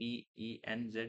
PENZ،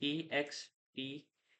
EXP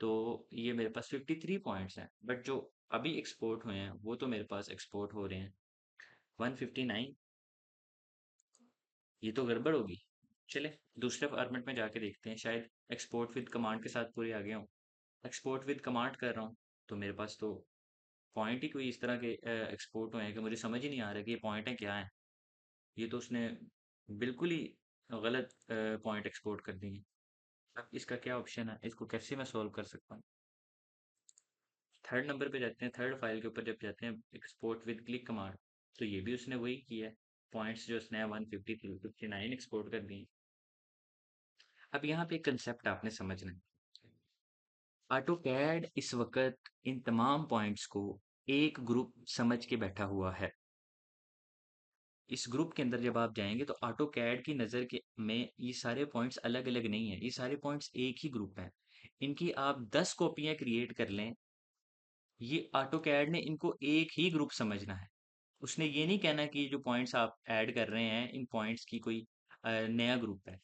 तो ये मेरे पास 53 पॉइंट्स हैं, बट जो अभी एक्सपोर्ट हुए हैं वो तो मेरे पास एक्सपोर्ट हो रहे हैं 159। ये तो गड़बड़ होगी। चले दूसरे फॉर्मेट में जाके देखते हैं, शायद एक्सपोर्ट विद कमांड के साथ पूरे आ गया हूँ। एक्सपोर्ट विद कमांड कर रहा हूँ तो मेरे पास तो पॉइंट ही कोई इस तरह के एक्सपोर्ट हुए हैं कि मुझे समझ ही नहीं आ रहा कि ये पॉइंट है क्या है। ये तो उसने बिल्कुल ही गलत पॉइंट एक्सपोर्ट कर दिए। अब इसका क्या ऑप्शन है, इसको कैसे मैं सॉल्व कर सकता हूँ? थर्ड नंबर पे जाते हैं, थर्ड फाइल के ऊपर जब जाते हैं एक्सपोर्ट विद क्लिक कमांड, तो ये भी उसने वही किया है। पॉइंट्स जो उसने 159 एक्सपोर्ट कर दिए। अब यहाँ पे एक कंसेप्ट आपने समझना है। ऑटो कैड इस वक्त इन तमाम पॉइंट्स को एक ग्रुप समझ के बैठा हुआ है। इस ग्रुप के अंदर जब आप जाएंगे तो ऑटो कैड की नज़र के में ये सारे पॉइंट्स अलग अलग नहीं है, ये सारे पॉइंट्स एक ही ग्रुप हैं। इनकी आप 10 कॉपियां क्रिएट कर लें, ये ऑटो कैड ने इनको एक ही ग्रुप समझना है। उसने ये नहीं कहना कि ये जो पॉइंट्स आप ऐड कर रहे हैं इन पॉइंट्स की कोई नया ग्रुप है।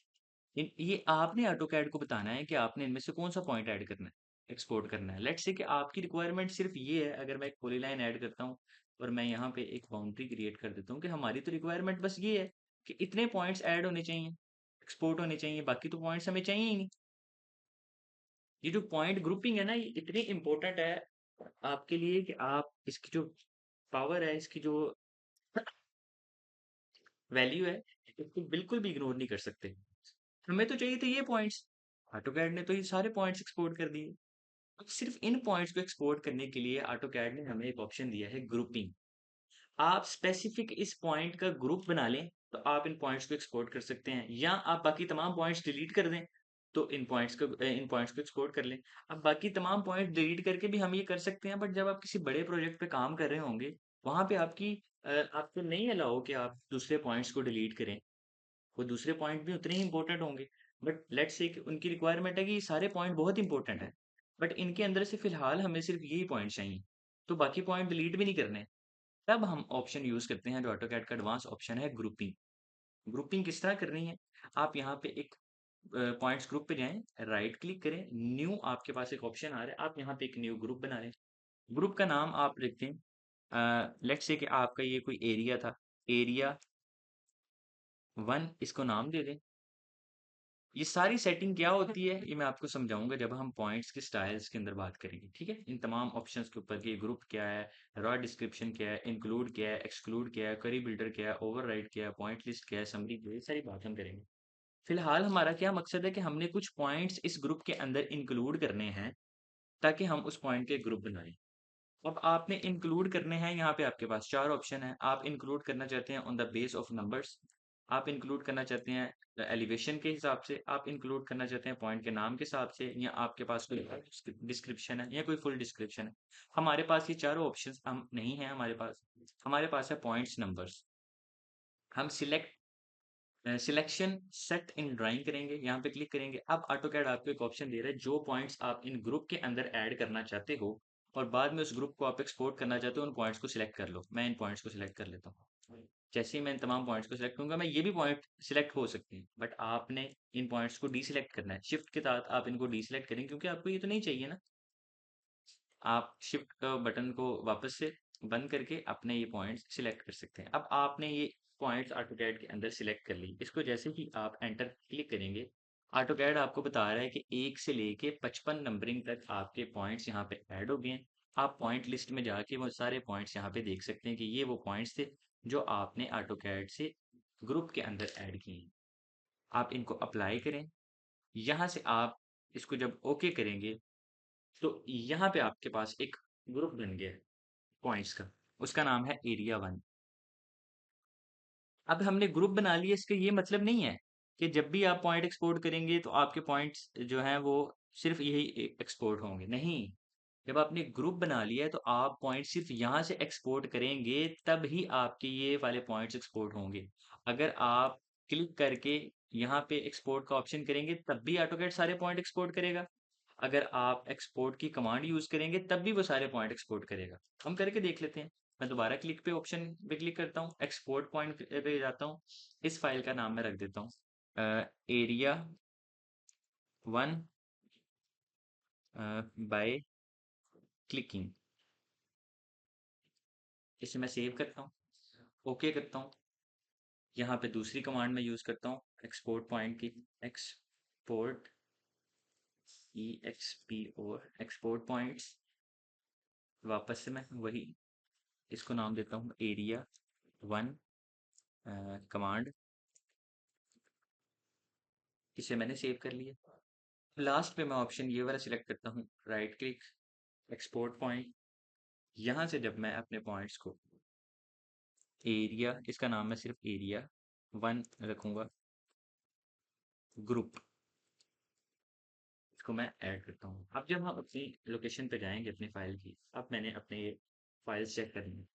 इन ये आपने ऑटो कैड को बताना है कि आपने इनमें से कौन सा पॉइंट ऐड करना है, एक्सपोर्ट करना है। लेट्स से कि आपकी रिक्वायरमेंट सिर्फ ये है, अगर मैं एक पॉली लाइन ऐड करता हूँ और मैं यहाँ पे एक बाउंड्री क्रिएट कर देता हूँ कि हमारी तो रिक्वायरमेंट बस ये है कि इतने पॉइंट्स ऐड होने चाहिए, एक्सपोर्ट होने चाहिए, बाकी तो पॉइंट्स हमें चाहिए ही नहीं। ये जो पॉइंट ग्रुपिंग है ना, ये इतनी इंपॉर्टेंट है आपके लिए कि आप इसकी जो पावर है, इसकी जो वैल्यू है, इसको बिल्कुल भी इग्नोर नहीं कर सकते। हमें तो चाहिए थे ये पॉइंट्स, ऑटोकैड ने तो ये सारे पॉइंट्स एक्सपोर्ट कर दिए। अब सिर्फ इन पॉइंट्स को एक्सपोर्ट करने के लिए ऑटोकैड ने हमें एक ऑप्शन दिया है, ग्रुपिंग। आप स्पेसिफिक इस पॉइंट का ग्रुप बना लें तो आप इन पॉइंट्स को एक्सपोर्ट कर सकते हैं, या आप बाकी तमाम पॉइंट्स डिलीट कर दें तो इन पॉइंट्स को एक्सपोर्ट कर लें। अब बाकी तमाम पॉइंट डिलीट करके भी हम ये कर सकते हैं, बट जब आप किसी बड़े प्रोजेक्ट पे काम कर रहे होंगे वहां पे आपको नहीं अलाउ कि आप दूसरे पॉइंट्स को डिलीट करें। वो दूसरे पॉइंट भी उतने ही इंपॉर्टेंट होंगे, बट लेट्स से कि उनकी रिक्वायरमेंट है कि ये सारे पॉइंट बहुत इंपॉर्टेंट है, बट इनके अंदर से फिलहाल हमें सिर्फ यही पॉइंट चाहिए, तो बाकी पॉइंट डिलीट भी नहीं करने। तब हम ऑप्शन यूज करते हैं जो ऑटोकैड का एडवांस ऑप्शन है, ग्रुपिंग। ग्रुपिंग किस तरह करनी है? आप यहाँ पे एक पॉइंट्स ग्रुप पे जाएं, राइट क्लिक करें, न्यू, आपके पास एक ऑप्शन आ रहा है, आप यहाँ पे एक न्यू ग्रुप बना लें। ग्रुप का नाम आप लिखते हैं, लेट्स से कि आपका ये कोई एरिया था, एरिया 1, इसको नाम दे दें। ये सारी सेटिंग क्या होती है ये मैं आपको समझाऊंगा जब हम पॉइंट्स के स्टाइल्स के अंदर बात करेंगे, ठीक है? इन तमाम ऑप्शंस के ऊपर कि ग्रुप क्या है, रॉ डिस्क्रिप्शन क्या है, इंक्लूड क्या है, एक्सक्लूड क्या है, क्वेरी बिल्डर क्या है, ओवरराइड क्या है, पॉइंट लिस्ट क्या है, समरी क्या है, ये सारी बात हम करेंगे। फिलहाल हमारा क्या मकसद है कि हमने कुछ पॉइंट्स इस ग्रुप के अंदर इंक्लूड करने हैं ताकि हम उस पॉइंट के ग्रुप बनाएं। अब आपने इंक्लूड करने हैं, यहाँ पे आपके पास चार ऑप्शन है। आप इंक्लूड करना चाहते हैं on the base of numbers, आप इंक्लूड करना चाहते हैं एलिवेशन के हिसाब से, आप इंक्लूड करना चाहते हैं पॉइंट के नाम के हिसाब से, या आपके पास कोई डिस्क्रिप्शन है या कोई फुल डिस्क्रिप्शन है। हमारे पास ये चारों ऑप्शंस हम नहीं है, हमारे पास है पॉइंट्स नंबर्स। हम सिलेक्शन सेट इन ड्राइंग करेंगे, यहाँ पे क्लिक करेंगे। अब ऑटोकैड आपको एक ऑप्शन दे रहा है, जो पॉइंट्स आप इन ग्रुप के अंदर ऐड करना चाहते हो और बाद में उस ग्रुप को आप एक्सपोर्ट करना चाहते हो, उन पॉइंट्स को सिलेक्ट कर लो। मैं इन पॉइंट्स को सिलेक्ट कर लेता हूँ। जैसे ही मैं इन तमाम पॉइंट्स को सिलेक्ट करूंगा, मैं ये भी पॉइंट सिलेक्ट हो सकते हैं, बट आपने इन पॉइंट्स को डीसिलेक्ट करना है। शिफ्ट के साथ आप इनको डीसिलेक्ट करें क्योंकि आपको ये तो नहीं चाहिए ना। आप शिफ्ट का बटन को वापस से बंद करके अपने ये पॉइंट्स सिलेक्ट कर सकते हैं। अब आपने ये पॉइंट्स ऑटोकैड के अंदर सिलेक्ट कर ली, इसको जैसे ही आप एंटर क्लिक करेंगे, ऑटोकैड आपको बता रहा है कि 1 से लेके 55 नंबरिंग तक आपके पॉइंट्स यहाँ पे ऐड हो गए हैं। आप पॉइंट लिस्ट में जाके वो सारे पॉइंट्स यहाँ पे देख सकते हैं कि ये वो पॉइंट्स थे जो आपने ऑटोकैड से ग्रुप के अंदर ऐड किए हैं। आप इनको अप्लाई करें। यहाँ से आप इसको जब ओके करेंगे तो यहाँ पे आपके पास एक ग्रुप बन गया है पॉइंट्स का, उसका नाम है एरिया 1। अब हमने ग्रुप बना लिया, इसका ये मतलब नहीं है कि जब भी आप पॉइंट एक्सपोर्ट करेंगे तो आपके पॉइंट्स जो हैं वो सिर्फ यही एक्सपोर्ट होंगे, नहीं। जब आपने ग्रुप बना लिया है तो आप पॉइंट सिर्फ यहाँ से एक्सपोर्ट करेंगे तब ही आपके ये वाले पॉइंट्स एक्सपोर्ट होंगे। अगर आप क्लिक करके यहाँ पे एक्सपोर्ट का ऑप्शन करेंगे तब भी ऑटोकैड सारे पॉइंट एक्सपोर्ट करेगा। अगर आप एक्सपोर्ट की कमांड यूज करेंगे तब भी वो सारे पॉइंट एक्सपोर्ट करेगा। हम करके देख लेते हैं। मैं दोबारा क्लिक पे ऑप्शन पे क्लिक करता हूँ, एक्सपोर्ट पॉइंट पे जाता हूँ। इस फाइल का नाम मैं रख देता हूँ एरिया 1 बाय क्लिकिंग। इसे मैं सेव करता हूँ, ओके करता हूँ। यहाँ पे दूसरी कमांड मैं यूज़ करता हूँ एक्सपोर्ट पॉइंट की, एक्सपोर्ट एक्सपोर्ट पॉइंट्स। वापस से मैं वही इसको नाम देता हूँ एरिया 1 कमांड। इसे मैंने सेव कर लिया। लास्ट पे मैं ऑप्शन ये वाला सिलेक्ट करता हूँ, राइट क्लिक, एक्सपोर्ट पॉइंट। यहाँ से जब मैं अपने पॉइंट्स को एरिया, इसका नाम मैं सिर्फ एरिया 1 रखूँगा, ग्रुप, इसको मैं ऐड करता हूँ। अब जब हम अपनी लोकेशन पे जाएंगे अपनी फाइल की, अब मैंने अपने फाइल्स चेक करनी है।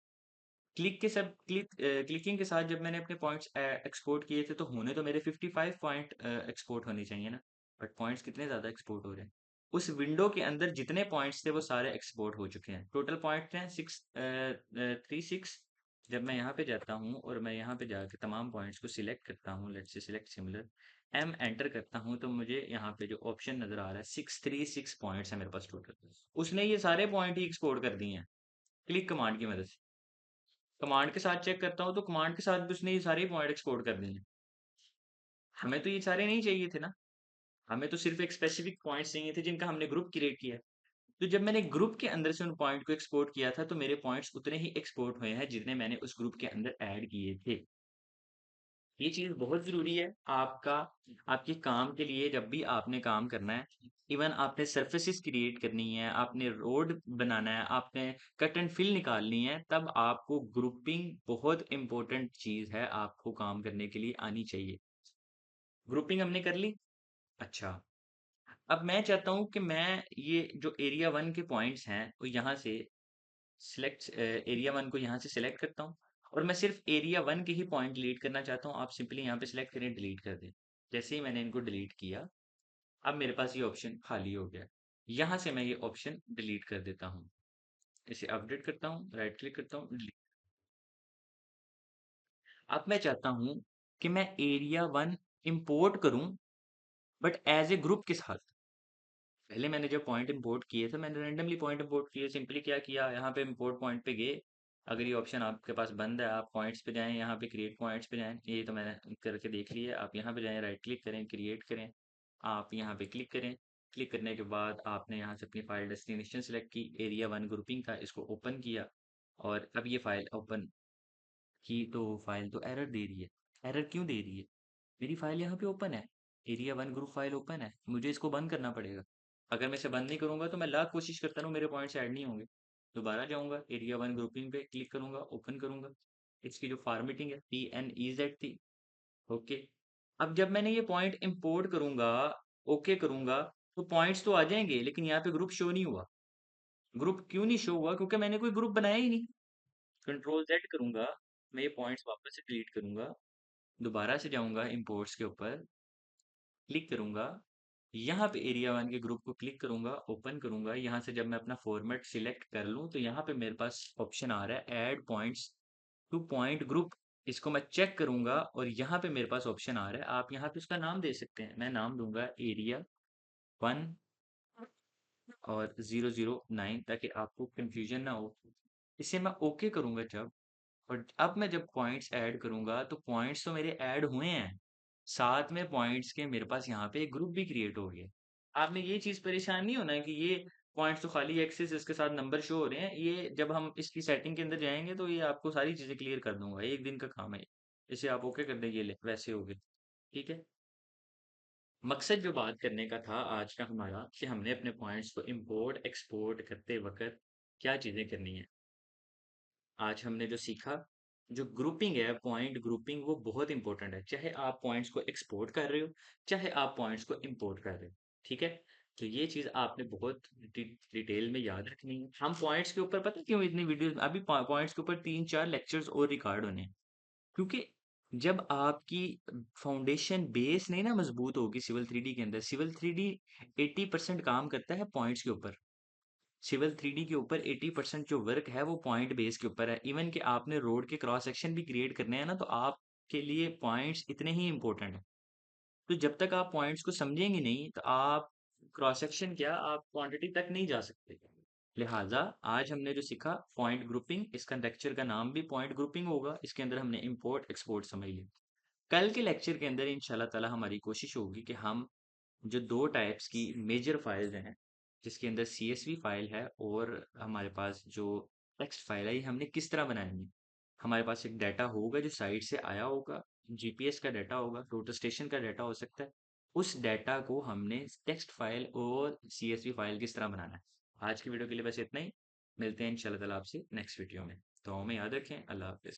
क्लिकिंग के साथ जब मैंने अपने पॉइंट्स एक्सपोर्ट किए थे तो होने तो मेरे 55 पॉइंट एक्सपोर्ट होने चाहिए ना, बट पॉइंट्स कितने ज़्यादा एक्सपोर्ट हो रहे हैं। उस विंडो के अंदर जितने पॉइंट्स थे वो सारे एक्सपोर्ट हो चुके हैं। टोटल पॉइंट हैं 36। जब मैं यहाँ पे जाता हूँ और मैं यहाँ पे जाके तमाम पॉइंट्स को सिलेक्ट करता हूँ, let's say select similar, M enter करता हूँ, तो मुझे यहाँ पे जो ऑप्शन नज़र आ रहा है 636 पॉइंट्स है मेरे पास टोटल। उसने ये सारे पॉइंट ही एक्सपोर्ट कर दिए हैं क्लिक कमांड की मदद से। कमांड के साथ चेक करता हूँ तो कमांड के साथ भी उसने ये सारे पॉइंट एक्सपोर्ट कर दिए हैं। हमें तो ये सारे नहीं चाहिए थे ना, हमें तो सिर्फ एक स्पेसिफिक पॉइंट्स चाहिए थे जिनका हमने ग्रुप क्रिएट किया है। तो जब मैंने ग्रुप के अंदर से उन पॉइंट को एक्सपोर्ट किया था तो मेरे पॉइंट्स उतने ही एक्सपोर्ट हुए हैं जितने मैंने उस ग्रुप के अंदर ऐड किए थे। ये चीज़ बहुत ज़रूरी है आपका, आपके काम के लिए। जब भी आपने काम करना है, इवन आपने सरफेसेस क्रिएट करनी है, आपने रोड बनाना है, आपने कट एंड फिल निकालनी है, तब आपको ग्रुपिंग बहुत इंपॉर्टेंट चीज़ है, आपको काम करने के लिए आनी चाहिए। ग्रुपिंग हमने कर ली। अच्छा, अब मैं चाहता हूँ कि मैं ये जो एरिया 1 के पॉइंट्स हैं वो यहाँ से सिलेक्ट, एरिया 1 को यहाँ से सिलेक्ट करता हूँ और मैं सिर्फ एरिया 1 के ही पॉइंट डिलीट करना चाहता हूँ। आप सिंपली यहाँ पे सिलेक्ट करें, डिलीट कर दें। जैसे ही मैंने इनको डिलीट किया, अब मेरे पास ये ऑप्शन खाली हो गया। यहाँ से मैं ये ऑप्शन डिलीट कर देता हूँ। इसे अपडेट करता हूँ, राइट क्लिक करता हूँ, डिलीट। अब मैं चाहता हूँ कि मैं एरिया 1 इंपोर्ट करूँ, बट एज ए ग्रुप के साथ। पहले मैंने जब पॉइंट इंपोर्ट किए थे, मैंने रैंडमली पॉइंट इंपोर्ट किए। सिंपली क्या किया, यहाँ पे इंपोर्ट पॉइंट पे गए। अगर ये ऑप्शन आपके पास बंद है, आप पॉइंट्स पे जाएं, यहाँ पे क्रिएट पॉइंट्स पे जाएं। ये तो मैंने करके देख लिया। आप यहाँ पे जाएं, राइट क्लिक करें, क्रिएट करें। आप यहाँ पे क्लिक करें। क्लिक करने के बाद आपने यहाँ से अपनी फाइल डेस्टिनेशन सेलेक्ट की, एरिया 1 ग्रुपिंग था, इसको ओपन किया। और अब ये फाइल ओपन की तो फाइल तो एरर दे रही है। एरर क्यों दे रही है? मेरी फाइल यहाँ पे ओपन है, एरिया 1 ग्रुप फाइल ओपन है, मुझे इसको बंद करना पड़ेगा। अगर मैं इसे बंद नहीं करूंगा तो मैं लाख कोशिश करता रहूँ, मेरे पॉइंट्स ऐड नहीं होंगे। दोबारा जाऊंगा, एरिया 1 ग्रुपिंग पे क्लिक करूंगा, ओपन करूंगा। इसकी जो फॉर्मेटिंग है PNEZ थी, ओके। अब जब मैंने ये पॉइंट इंपोर्ट करूंगा, ओके करूंगा, तो पॉइंट्स तो आ जाएंगे, लेकिन यहाँ पे ग्रुप शो नहीं हुआ। ग्रुप क्यों नहीं शो हुआ? क्योंकि मैंने कोई ग्रुप बनाया ही नहीं। Ctrl Z करूंगा, मैं ये पॉइंट्स वापस से डिलीट करूंगा, दोबारा से जाऊंगा इंपोर्ट्स के ऊपर, क्लिक करूंगा, यहाँ पे एरिया 1 के ग्रुप को क्लिक करूंगा, ओपन करूंगा। यहाँ से जब मैं अपना फॉर्मेट सिलेक्ट कर लूँ तो यहाँ पे मेरे पास ऑप्शन आ रहा है add points two point group. इसको मैं चेक करूंगा और यहाँ पे मेरे पास ऑप्शन आ रहा है, आप यहाँ पे उसका नाम दे सकते हैं। मैं नाम दूंगा एरिया 1 और 009, ताकि आपको कंफ्यूजन ना हो। इसे मैं ओके करूंगा जब, और अब मैं जब पॉइंट्स ऐड करूंगा तो पॉइंट्स तो मेरे ऐड हुए हैं, साथ में पॉइंट्स के मेरे पास यहाँ पे एक ग्रुप भी क्रिएट हो गया। आपने ये चीज परेशान नहीं होना है कि ये पॉइंट्स तो खाली एक्सेस, इसके साथ नंबर शो हो रहे हैं। ये जब हम इसकी सेटिंग के अंदर जाएंगे तो ये आपको सारी चीजें क्लियर कर दूंगा, एक दिन का काम है। इसे आप ओके कर देंगे, ले वैसे हो गए, ठीक है। मकसद जो बात करने का था आज का हमारा, कि हमने अपने पॉइंट्स को इंपोर्ट एक्सपोर्ट करते वक्त क्या चीजें करनी है। आज हमने जो सीखा, जो ग्रुपिंग है, पॉइंट ग्रुपिंग, वो बहुत इंपॉर्टेंट है। चाहे आप पॉइंट्स को एक्सपोर्ट कर रहे हो, चाहे आप पॉइंट्स को इंपोर्ट कर रहे हो, ठीक है। तो ये चीज आपने बहुत डिटेल में याद रखनी है। हम पॉइंट्स के ऊपर पता है क्यों इतनी वीडियोस, अभी पॉइंट्स के ऊपर 3-4 लेक्चर्स और रिकॉर्ड होने हैं। क्योंकि जब आपकी फाउंडेशन बेस नहीं ना मजबूत होगी सिविल 3D के अंदर, सिविल 3D 80% काम करता है पॉइंट्स के ऊपर। सिविल 3D के ऊपर 80% जो वर्क है वो पॉइंट बेस के ऊपर है। इवन कि आपने रोड के क्रॉस सेक्शन भी क्रिएट करने हैं ना, तो आपके लिए पॉइंट्स इतने ही इंपॉर्टेंट है। तो जब तक आप पॉइंट्स को समझेंगे नहीं तो आप क्रॉस सेक्शन क्या, आप क्वांटिटी तक नहीं जा सकते। लिहाजा आज हमने जो सीखा पॉइंट ग्रुपिंग, इसका लेक्चर का नाम भी पॉइंट ग्रुपिंग होगा। इसके अंदर हमने इंपोर्ट एक्सपोर्ट समझ लिया। कल के लेक्चर के अंदर इंशाल्लाह ताला हमारी कोशिश होगी कि हम जो दो टाइप्स की मेजर फाइल्स हैं, जिसके अंदर CSV फाइल है और हमारे पास जो टेक्स्ट फाइल है, ये हमने किस तरह बनाएंगे। हमारे पास एक डाटा होगा जो साइट से आया होगा, GPS का डाटा होगा, टोटल स्टेशन का डाटा हो सकता है। उस डाटा को हमने टेक्स्ट फाइल और CSV फाइल किस तरह बनाना है। आज की वीडियो के लिए बस इतना ही। मिलते हैं इंशाल्लाह ताला आपसे नेक्स्ट वीडियो में। तो हमें याद रखें। अल्लाह हाफिज़।